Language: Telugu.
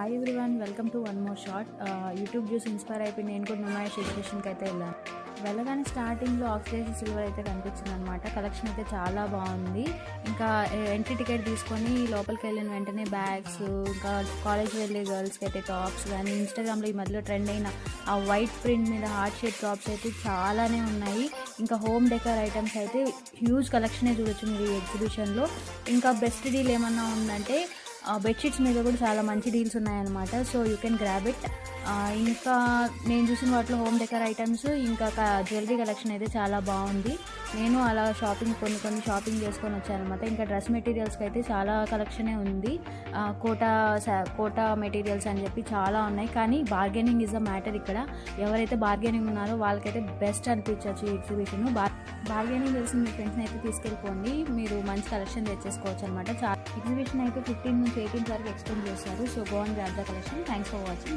Hi everyone, welcome to one more shot. YouTube చూసి ఇన్స్పైర్ అయిపోయి నేను కూడా నుమాయిష్ ఎగ్జిబిషన్కి అయితే వెళ్ళాను. వెళ్ళగానే స్టార్టింగ్లో ఆక్సిడైజ్డ్ సిల్వర్ అయితే కనిపించింది అనమాట. కలెక్షన్ అయితే చాలా బాగుంది. ఇంకా ఎంట్రీ టికెట్ తీసుకొని లోపలికి వెళ్ళిన వెంటనే బ్యాగ్స్, ఇంకా కాలేజ్ వెళ్ళే గర్ల్స్కి అయితే టాప్స్ కానీ, ఇన్స్టాగ్రామ్లో ఈ మధ్యలో ట్రెండ్ అయిన ఆ వైట్ ప్రింట్ మీద హార్ట్ షేప్ టాప్స్ అయితే చాలానే ఉన్నాయి. ఇంకా హోమ్ డెకర్ ఐటమ్స్ అయితే హ్యూజ్ కలెక్షనే చూడొచ్చు మీరు ఈ ఎగ్జిబిషన్లో. ఇంకా బెస్ట్ డీల్ ఏమన్నా ఉందంటే బెడ్షీట్స్ మీద కూడా చాలా మంచి డీల్స్ ఉన్నాయన్నమాట. So you can grab it. ఇంకా నేను చూసిన వాటిలో హోమ్ డెకర్ ఐటమ్స్, ఇంకా జ్యువెలరీ కలెక్షన్ అయితే చాలా బాగుంది. నేను అలా కొన్ని షాపింగ్ చేసుకొని వచ్చాను అనమాట. ఇంకా డ్రెస్ మెటీరియల్స్కి అయితే చాలా కలెక్షనే ఉంది. కోటా మెటీరియల్స్ అని చెప్పి చాలా ఉన్నాయి. కానీ బార్గెనింగ్ ఈజ్ ద మ్యాటర్. ఇక్కడ ఎవరైతే బార్గెనింగ్ ఉన్నారో వాళ్ళకైతే బెస్ట్ అనిపించవచ్చు ఈ ఎగ్జిబిషన్. బార్గెనింగ్ తెలిసి మీ ఫ్రెండ్స్ని అయితే తీసుకెళ్ళిపోండి, మీరు మంచి కలెక్షన్ తెచ్చేసుకోవచ్చు అనమాట. ఎగ్జిబిషన్ అయితే 15 నుంచి 18 వరకు ఎక్స్టెండ్ చేస్తారు. So go and grab the collection. Thanks for watching.